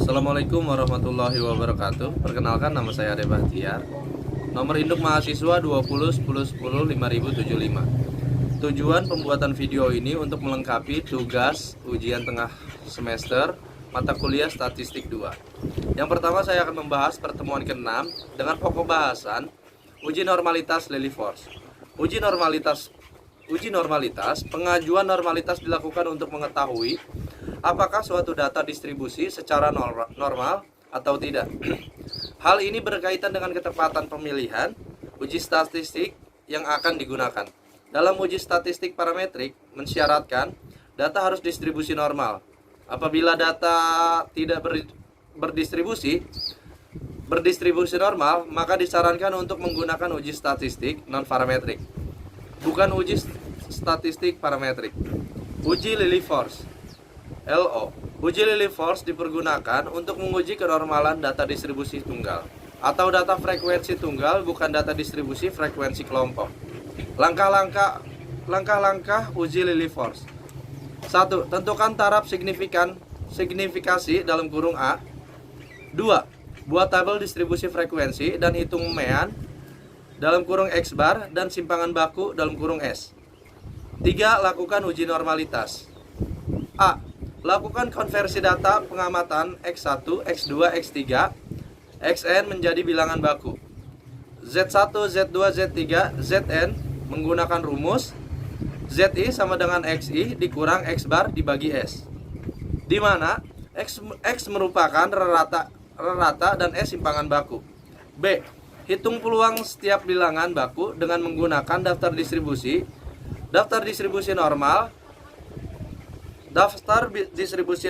Assalamualaikum warahmatullahi wabarakatuh. Perkenalkan, nama saya Ade Bahtiar. Nomor induk mahasiswa 201010105075. Tujuan pembuatan video ini untuk melengkapi tugas ujian tengah semester mata kuliah Statistik 2. Yang pertama, saya akan membahas pertemuan ke-6 dengan pokok bahasan uji normalitas Lilliefors. Uji normalitas, pengajuan normalitas dilakukan untuk mengetahui apakah suatu data distribusi secara normal atau tidak. Hal ini berkaitan dengan ketepatan pemilihan uji statistik yang akan digunakan. Dalam uji statistik parametrik mensyaratkan data harus distribusi normal. Apabila data tidak berdistribusi normal, maka disarankan untuk menggunakan uji statistik non-parametrik, bukan uji statistik parametrik. Uji Lilliefors (LO). Uji Lilliefors dipergunakan untuk menguji kenormalan data distribusi tunggal atau data frekuensi tunggal, bukan data distribusi frekuensi kelompok. Langkah-langkah uji Lilliefors. 1. Tentukan taraf signifikasi dalam kurung A. 2. Buat tabel distribusi frekuensi dan hitung mean dalam kurung X bar dan simpangan baku dalam kurung S. 3. Lakukan uji normalitas. A. Lakukan konversi data pengamatan X1, X2, X3, Xn menjadi bilangan baku. Z1, Z2, Z3, Zn menggunakan rumus Zi sama dengan Xi dikurang X bar dibagi S, di mana X merupakan rata dan S simpangan baku. B. Hitung peluang setiap bilangan baku dengan menggunakan daftar distribusi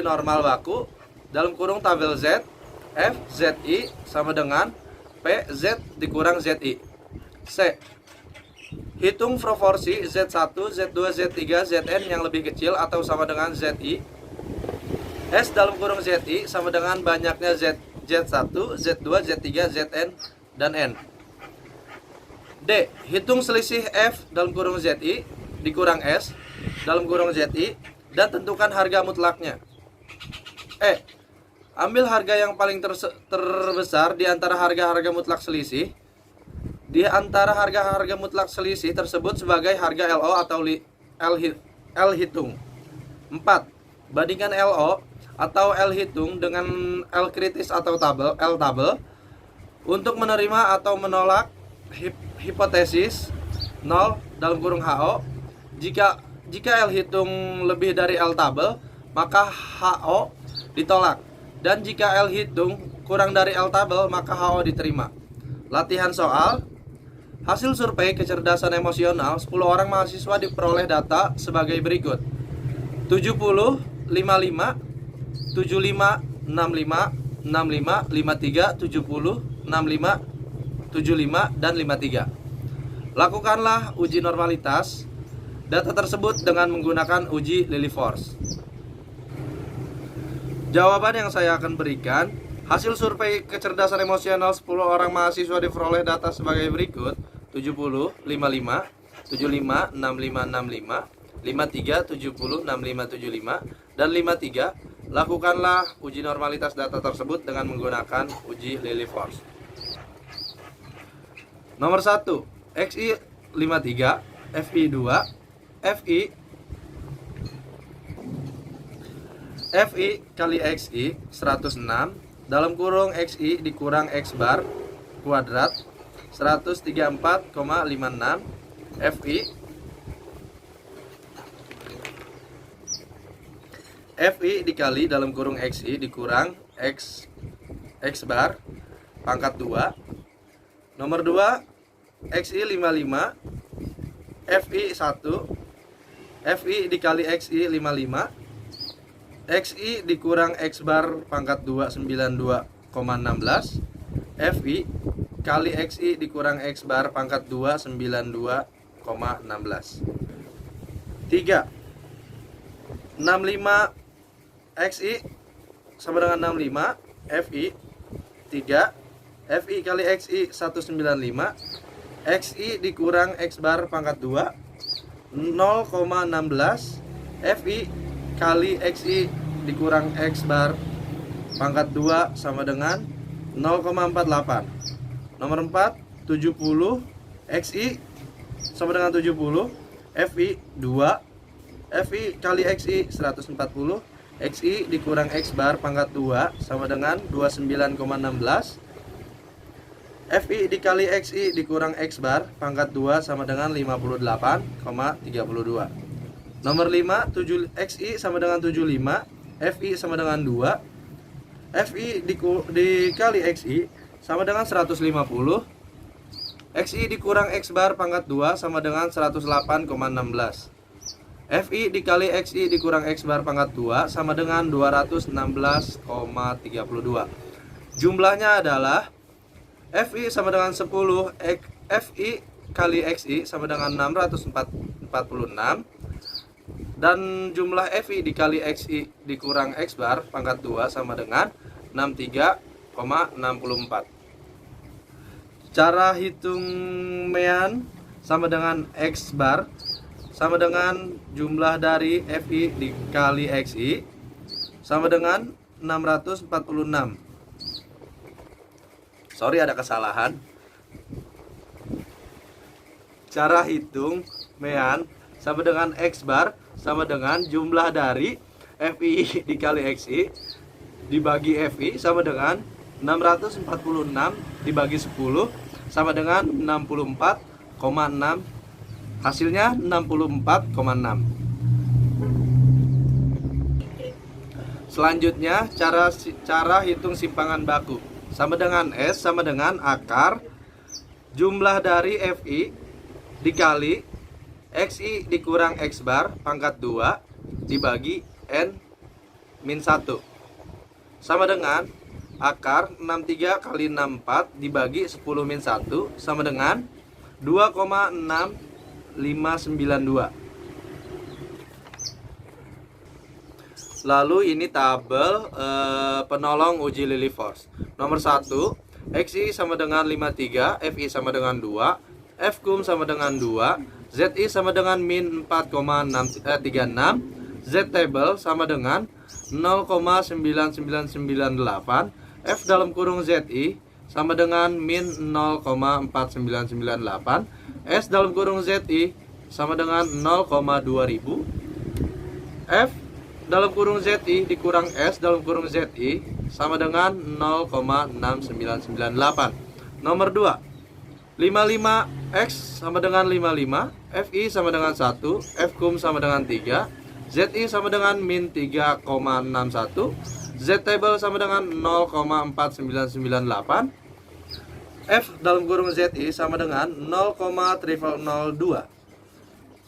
normal baku dalam kurung tabel Z, F Zi sama dengan P Z dikurang Zi. C. Hitung proporsi Z1, Z2, Z3, Zn yang lebih kecil atau sama dengan Zi. S dalam kurung Zi sama dengan banyaknya Z1, Z2, Z3, Zn, dan N. D. Hitung selisih F dalam kurung Zi dikurang S dalam kurung Zi dan tentukan harga mutlaknya. E. Ambil harga yang paling terbesar di antara harga-harga mutlak selisih. Di antara harga-harga mutlak selisih tersebut sebagai harga LO atau L hitung. 4. Bandingkan LO atau L hitung dengan L kritis atau L tabel untuk menerima atau menolak hipotesis 0 dalam kurung HO. Jika L hitung lebih dari L tabel, maka HO ditolak. Dan jika L hitung kurang dari L tabel, maka HO diterima. Latihan soal. Hasil survei kecerdasan emosional 10 orang mahasiswa diperoleh data sebagai berikut: 70, 55, 75, 65, 65, 53, 70, 65, 75, dan 53. Lakukanlah uji normalitas data tersebut dengan menggunakan uji Lilliefors. Jawaban yang saya akan berikan: hasil survei kecerdasan emosional 10 orang mahasiswa diperoleh data sebagai berikut: 70, 55, 75, 65, 65, 53, 70, 65, 75, dan 53. Lakukanlah uji normalitas data tersebut dengan menggunakan uji Lilliefors. Nomor 1. Xi 53, Fi 2, Fi kali Xi 106 dalam kurung Xi dikurang X bar kuadrat 134,56 Fi dikali dalam kurung Xi dikurang X bar pangkat 2. Nomor 2. Xi 55, Fi 1, Fi dikali Xi 55, Xi dikurang X bar pangkat 2 92,16, Fi kali Xi dikurang X bar pangkat 2 92,16. 3. 65 Xi sama dengan 65, Fi 3, Fi kali Xi 195, Xi dikurang X bar pangkat 2 0,16, Fi kali Xi dikurang X bar pangkat 2 sama dengan 0,48. Nomor 4, 70 XI sama dengan 70, FI 2, FI kali XI 140, XI dikurang X bar pangkat 2 sama dengan 29,16, FI dikali XI dikurang X bar pangkat 2 sama dengan 58,32. Nomor 5, 7 XI sama dengan 75, FI sama dengan 2, FI dikali XI sama dengan 150, XI dikurang X bar pangkat 2 sama dengan 108,16. FI dikali XI dikurang X bar pangkat 2 sama dengan 216,32. Jumlahnya adalah FI sama dengan 10, FI kali XI sama dengan 646, dan jumlah FI dikali XI dikurang X bar pangkat 2 sama dengan 63,64. Cara hitung mean sama dengan X bar sama dengan jumlah dari FI dikali XI sama dengan 646. Sorry, ada kesalahan. Cara hitung mean sama dengan X bar sama dengan jumlah dari FI dikali XI dibagi FI sama dengan 646 dibagi 10 sama dengan 64,6. Hasilnya 64,6. Selanjutnya cara hitung simpangan baku sama dengan S sama dengan akar jumlah dari FI dikali XI dikurang X bar pangkat 2 dibagi N min 1 sama dengan akar 63 kali 64 dibagi 10 min 1 sama dengan 2,6592. Lalu ini tabel penolong uji Lillie Force. Nomor 1, XI sama dengan 53, FI sama dengan 2, Fkum sama dengan 2, ZI sama dengan min 4,36, Z table sama dengan 0,9998, F dalam kurung ZI sama dengan min 0,4998, S dalam kurung ZI sama dengan 0,2000, F dalam kurung ZI dikurang S dalam kurung ZI sama dengan 0,6998. Nomor 2, 55X sama dengan 55, FI sama dengan 1, Fkum sama dengan 3, ZI sama dengan min 3,61, Z table sama dengan 0,4998, F dalam kurung ZI sama dengan 0,0002,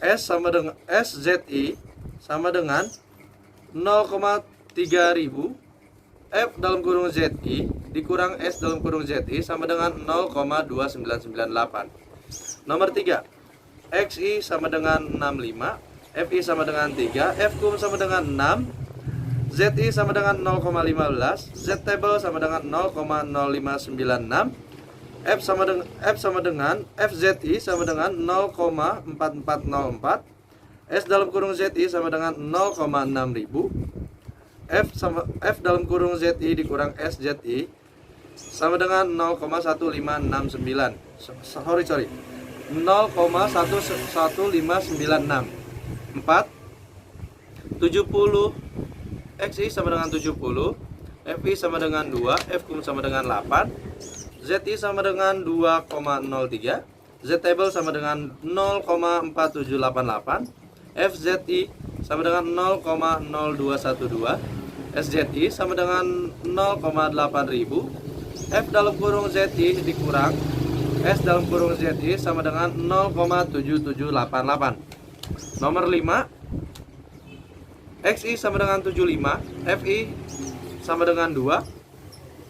S sama dengan SZI sama dengan 0,3000, F dalam kurung ZI dikurang S dalam kurung ZI sama dengan 0,2998. Nomor 3, XI sama dengan 65, FI sama dengan 3, Fkum sama dengan 6, ZI sama dengan 0,15, Z table sama dengan 0,0596, F sama dengan FZI sama dengan 0,4404, S dalam kurung ZI sama dengan 0,6000, F dalam kurung ZI dikurang SZI sama dengan 0,1569. Sorry 0,11596. 4, 70 XI sama dengan 70, FI sama dengan 2, Fkum sama dengan 8, ZI sama dengan 2,03, Z table sama dengan 0,4788, FZI sama dengan 0,0212, SZI sama dengan 0,8000, F dalam kurung ZI dikurang S dalam kurung ZI sama dengan 0,7788. Nomor 5, XI sama dengan 75, FI sama dengan 2,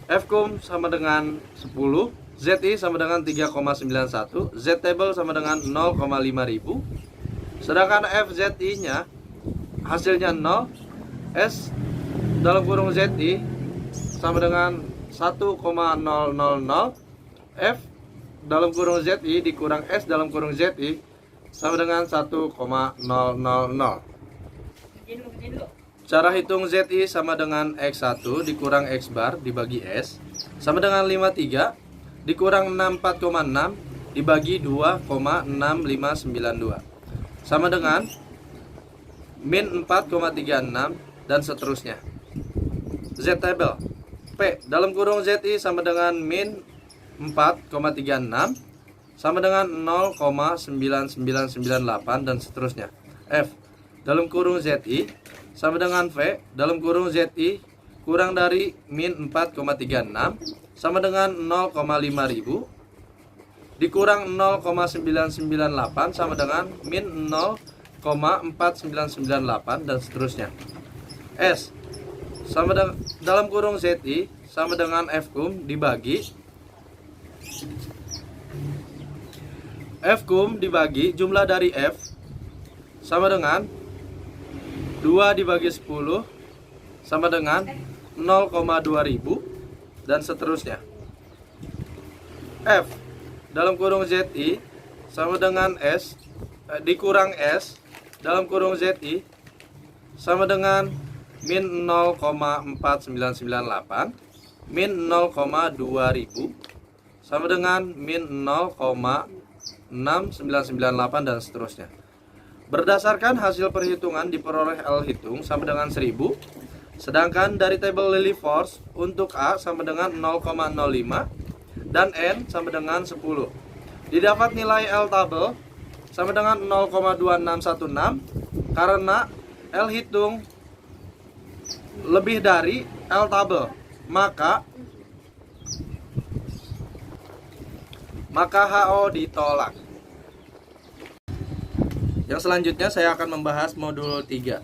Fkum sama dengan 10, ZI sama dengan 3,91, Z table sama dengan 0,5000, sedangkan FZI nya hasilnya 0, S dalam kurung ZI sama dengan 1,000, F dalam kurung ZI dikurang S dalam kurung ZI sama dengan 1,000. Cara hitung ZI sama dengan X1 dikurang X bar dibagi S sama dengan 53 dikurang 64,6 dibagi 2,6592 sama dengan min 4,36 dan seterusnya. Z table P dalam kurung ZI sama dengan min 4,36 sama dengan 0,9998 dan seterusnya. F dalam kurung ZI sama dengan V dalam kurung ZI kurang dari min 4,36 sama dengan 0,5000 dikurang 0,998 sama dengan min 0,4998 dan seterusnya. S sama dalam kurung ZI sama dengan F dibagi F dibagi jumlah dari F sama dengan 2 dibagi 10 sama dengan 0,2000 dan seterusnya. F dalam kurung ZI sama dengan S dikurang S dalam kurung ZI sama dengan min 0,4998 min 0,2000 sama dengan min 0,6998 dan seterusnya. Berdasarkan hasil perhitungan diperoleh L hitung sama dengan 1000, sedangkan dari tabel Lilly Force untuk A sama dengan 0,05 dan N sama dengan 10. Didapat nilai L tabel sama dengan 0,2616 karena L hitung lebih dari L tabel, maka HO ditolak. Yang selanjutnya saya akan membahas modul 3.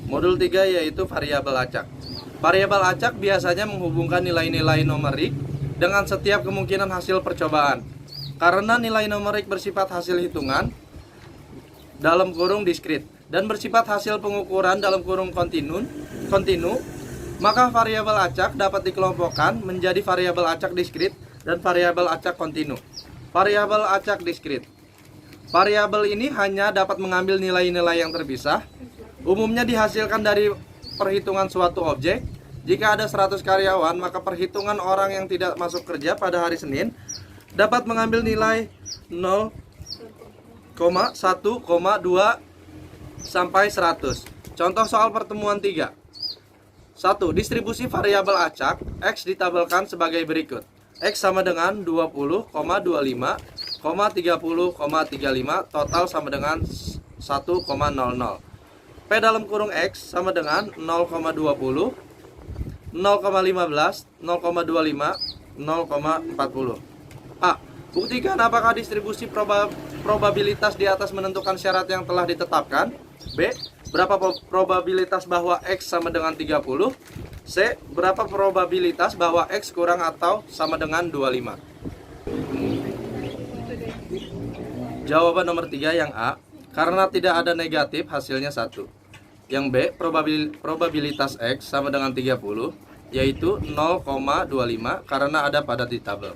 Modul 3 yaitu variabel acak. Variabel acak biasanya menghubungkan nilai-nilai numerik dengan setiap kemungkinan hasil percobaan. Karena nilai numerik bersifat hasil hitungan dalam kurung diskrit dan bersifat hasil pengukuran dalam kurung kontinu, maka variabel acak dapat dikelompokkan menjadi variabel acak diskrit dan variabel acak kontinu. Variabel acak diskrit. Variabel ini hanya dapat mengambil nilai-nilai yang terpisah. Umumnya dihasilkan dari perhitungan suatu objek. Jika ada 100 karyawan, maka perhitungan orang yang tidak masuk kerja pada hari Senin dapat mengambil nilai 0,1,2 sampai 100. Contoh soal pertemuan 3. 1. Distribusi variabel acak X ditabelkan sebagai berikut. X sama dengan 20,25, 30,35, total sama dengan 1,00. P dalam kurung X sama dengan 0,20, 0,15, 0,25, 0,40. A. Buktikan apakah distribusi probabilitas di atas menentukan syarat yang telah ditetapkan. B. Berapa probabilitas bahwa X sama dengan 30. C. Berapa probabilitas bahwa X kurang atau sama dengan 25. Jawaban nomor 3 yang A. Karena tidak ada negatif hasilnya 1. Yang B. Probabilitas X sama dengan 30 yaitu 0,25 karena ada pada di tabel.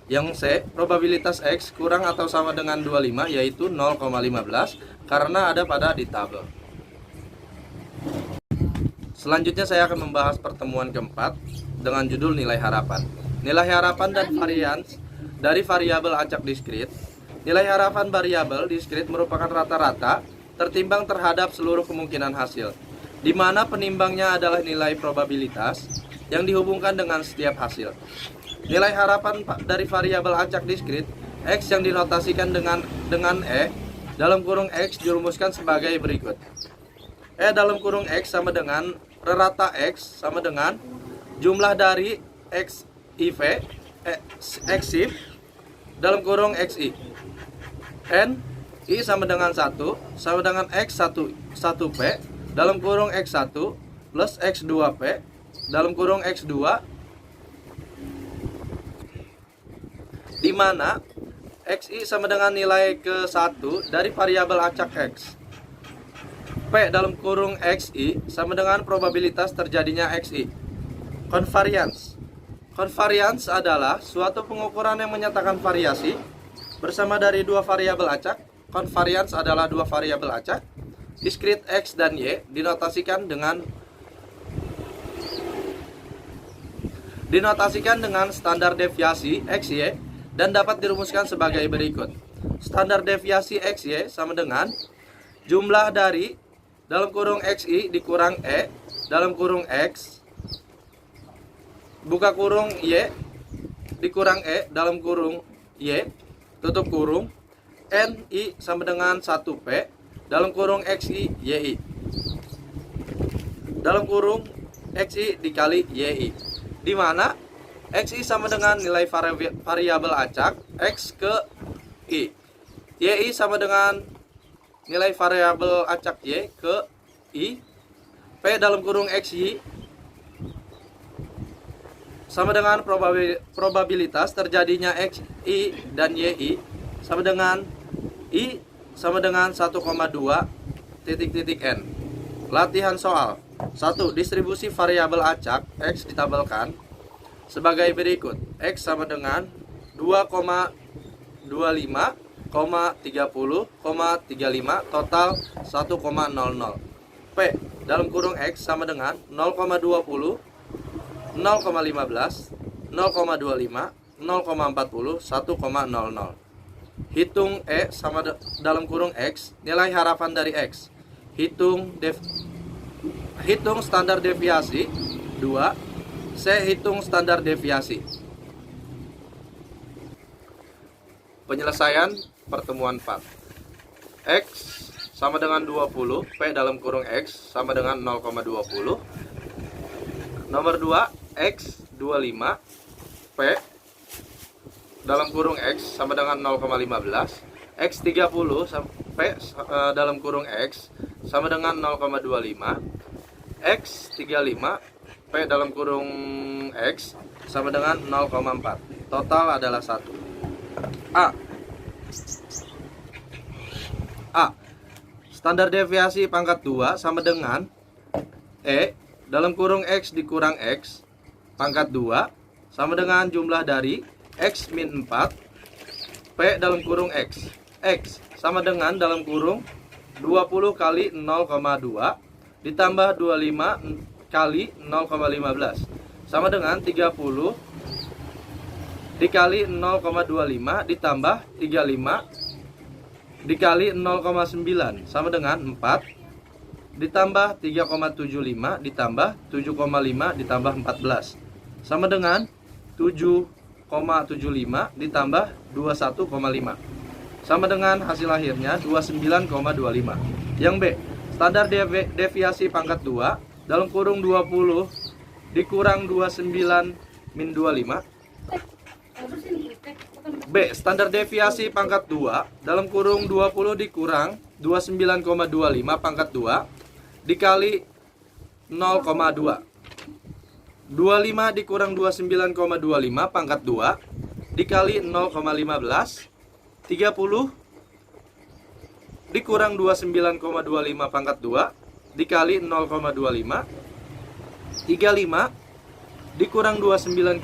Yang C. Probabilitas X kurang atau sama dengan 25 yaitu 0,15 karena ada pada di tabel. Selanjutnya saya akan membahas pertemuan keempat dengan judul nilai harapan. Nilai harapan dan varians dari variabel acak diskrit. Nilai harapan variabel diskrit merupakan rata-rata tertimbang terhadap seluruh kemungkinan hasil, di mana penimbangnya adalah nilai probabilitas yang dihubungkan dengan setiap hasil. Nilai harapan dari variabel acak diskrit X yang dinotasikan dengan E dalam kurung X dirumuskan sebagai berikut. E dalam kurung X sama dengan rata X sama dengan jumlah dari XIV XIV dalam kurung XI. N I sama dengan 1 sama dengan X1P dalam kurung X1 plus X2P dalam kurung X2, di mana XI sama dengan nilai ke-1 dari variabel acak X. P dalam kurung XI sama dengan probabilitas terjadinya XI. Konvarians. Konvarians adalah suatu pengukuran yang menyatakan variasi bersama dari dua variabel acak. Konvarians adalah dua variabel acak Diskrit X dan Y dinotasikan dengan standar deviasi XY dan dapat dirumuskan sebagai berikut. Standar deviasi XY sama dengan jumlah dari dalam kurung XI dikurang E dalam kurung X buka kurung Y dikurang E dalam kurung Y tutup kurung NI sama dengan 1P dalam kurung XI YI dalam kurung XI dikali YI, di mana XI sama dengan nilai variabel acak X ke I, YI sama dengan nilai variabel acak Y ke I, P dalam kurung XY sama dengan probabilitas terjadinya XI dan YI sama dengan I sama dengan 1,2 titik N. Latihan soal 1. Distribusi variabel acak X ditabelkan sebagai berikut. X sama dengan 2,25, 30,35 total 1,00. P dalam kurung X sama dengan 0,20, 0,15, 0,25, 0,40, 1,00. Hitung E sama dalam kurung X, nilai harapan dari X. Hitung standar deviasi 2. C. Hitung standar deviasi. Penyelesaian pertemuan 4. X sama dengan 20, P dalam kurung X sama dengan 0,20. Nomor 2, X 25, P dalam kurung X sama dengan 0,15. X 30 P dalam kurung X sama dengan 0,25. X 35 P dalam kurung X sama dengan 0,4. Total adalah 1. A. Standar deviasi pangkat 2 sama dengan E dalam kurung X dikurang X pangkat 2 sama dengan jumlah dari X min 4 P dalam kurung X. X sama dengan dalam kurung 20 kali 0,2 ditambah 25 kali 0,15 sama dengan 30 dikali 0,25 ditambah 35 dikali 0,9 sama dengan 4 ditambah 3,75 ditambah 7,5 ditambah 14 sama dengan 7,75 ditambah 21,5 sama dengan hasil akhirnya 29,25. Yang B, standar deviasi pangkat 2 dalam kurung 20 dikurang 29 min 25. B, standar deviasi pangkat 2 dalam kurung 20 dikurang 29,25 pangkat 2 dikali 0,2. 25 dikurang 29,25 pangkat 2 dikali 0,15. 30 dikurang 29,25 pangkat 2 dikali 0,25. 35 dikurang 29,25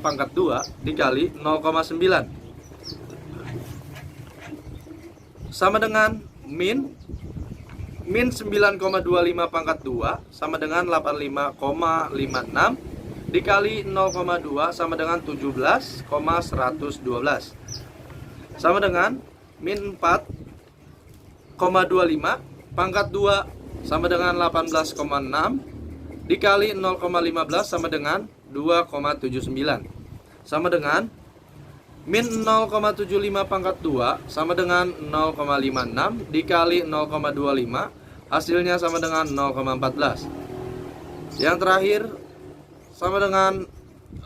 pangkat 2 dikali 0,9 sama dengan min 9,25 pangkat 2 sama dengan 85,56 dikali 0,2 sama dengan 17,112 sama dengan min 4,25 pangkat 2 sama dengan 18,6 dikali 0,15 sama dengan 2,79 sama dengan min 0,75 pangkat 2 sama dengan 0,56 dikali 0,25 hasilnya sama dengan 0,14. Yang terakhir sama dengan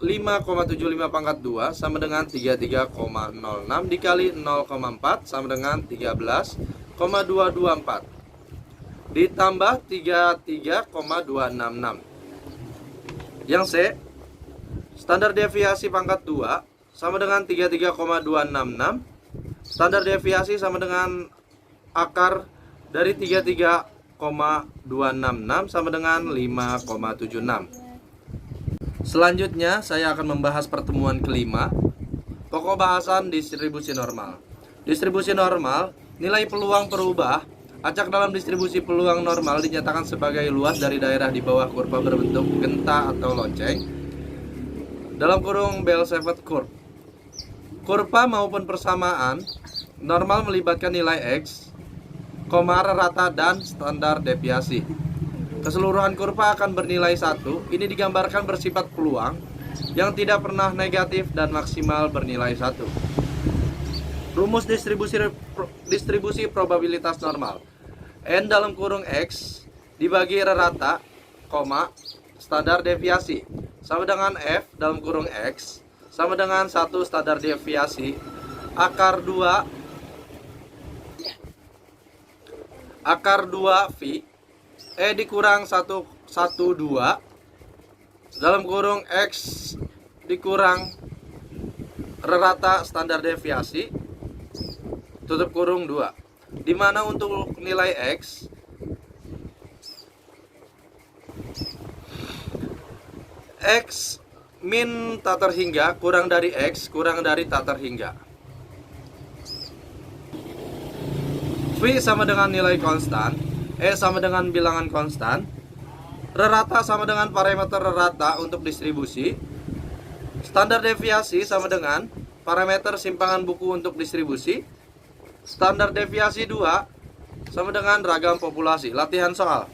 5,75 pangkat 2 sama dengan 33,06 dikali 0,4 sama dengan 13,224 ditambah 33,266. Yang C, standar deviasi pangkat 2 sama dengan 33,266. Standar deviasi sama dengan akar dari 33,266 sama dengan 5,76. Selanjutnya saya akan membahas pertemuan kelima, pokok bahasan distribusi normal. Distribusi normal, nilai peluang perubah Acak dalam distribusi peluang normal dinyatakan sebagai luas dari daerah di bawah kurva berbentuk genta atau lonceng dalam kurung Bell-Shaped curve. Kurva maupun persamaan normal melibatkan nilai X, rata dan standar deviasi. Keseluruhan kurva akan bernilai 1. Ini digambarkan bersifat peluang yang tidak pernah negatif dan maksimal bernilai 1. Rumus distribusi probabilitas normal. N dalam kurung X dibagi rata, standar deviasi sama dengan F dalam kurung X sama dengan 1 standar deviasi akar 2 V E dikurang 1, 2 dalam kurung X dikurang rata standar deviasi tutup kurung 2, di mana untuk nilai X min tak terhingga kurang dari X kurang dari tak terhingga. V sama dengan nilai konstan, E sama dengan bilangan konstan, rata sama dengan parameter rata untuk distribusi, standar deviasi sama dengan parameter simpangan buku untuk distribusi, standar deviasi 2 sama dengan ragam populasi. Latihan soal.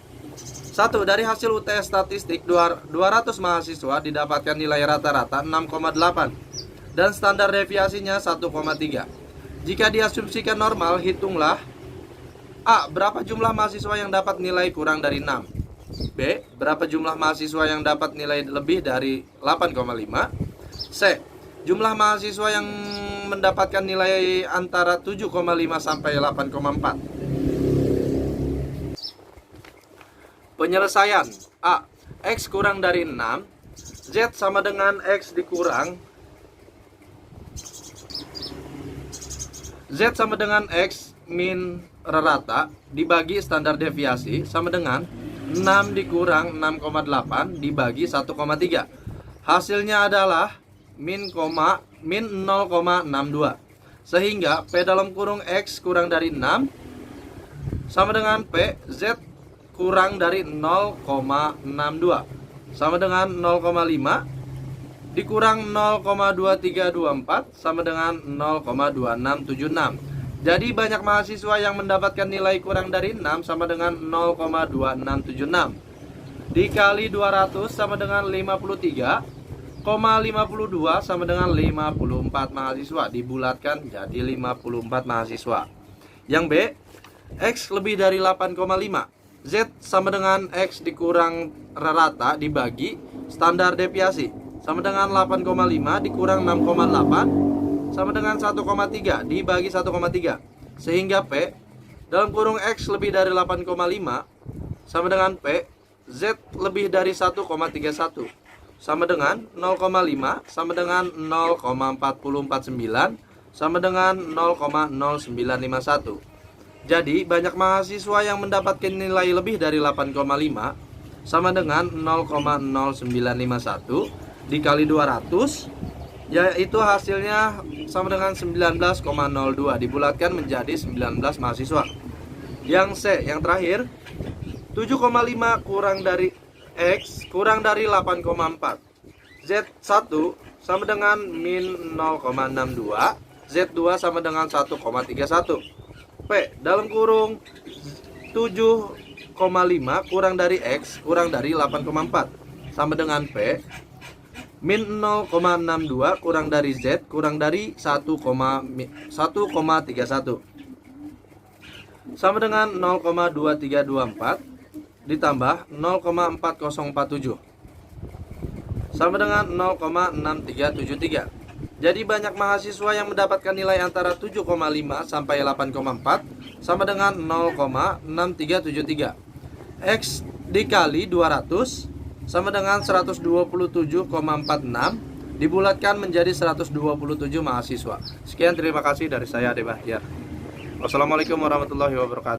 1. Dari hasil UTS statistik 200 mahasiswa didapatkan nilai rata-rata 6,8 dan standar deviasinya 1,3. Jika diasumsikan normal, hitunglah A. Berapa jumlah mahasiswa yang dapat nilai kurang dari 6? B. Berapa jumlah mahasiswa yang dapat nilai lebih dari 8,5? C. Jumlah mahasiswa yang mendapatkan nilai antara 7,5 sampai 8,4. Penyelesaian. A. X kurang dari 6, Z sama dengan X dikurang Z sama dengan X min rata dibagi standar deviasi sama dengan 6 dikurang 6,8 dibagi 1,3. Hasilnya adalah min 0,62. Sehingga P dalam kurung X kurang dari 6 sama dengan P Z kurang dari 0,62 sama dengan 0,5 dikurang 0,2324 sama dengan 0,2676. Jadi banyak mahasiswa yang mendapatkan nilai kurang dari 6 sama dengan 0,2676 dikali 200 sama dengan 53,52 sama dengan 54 mahasiswa, dibulatkan jadi 54 mahasiswa. Yang B, X lebih dari 8,5, Z sama dengan X dikurang rata dibagi standar deviasi sama dengan 8,5 dikurang 6,8 sama dengan 1,3 dibagi 1,3. Sehingga P dalam kurung X lebih dari 8,5 sama dengan P Z lebih dari 1,31 sama dengan 0,5 sama dengan 0,4049 sama dengan 0,0951. Jadi banyak mahasiswa yang mendapatkan nilai lebih dari 8,5 sama dengan 0,0951 dikali 200, yaitu hasilnya sama dengan 19,02 dibulatkan menjadi 19 mahasiswa. Yang C, yang terakhir, 7,5 kurang dari X kurang dari 8,4. Z1 sama dengan min 0,62, Z2 sama dengan 1,31. P dalam kurung 7,5 kurang dari X kurang dari 8,4 sama dengan P min 0,62 kurang dari Z kurang dari 1,31 sama dengan 0,2324 ditambah 0,4047 sama dengan 0,6373. Jadi banyak mahasiswa yang mendapatkan nilai antara 7,5 sampai 8,4 sama dengan 0,6373. X dikali 200 sama dengan 127,46 dibulatkan menjadi 127 mahasiswa. Sekian, terima kasih dari saya Ade Bahtiar. Wassalamualaikum warahmatullahi wabarakatuh.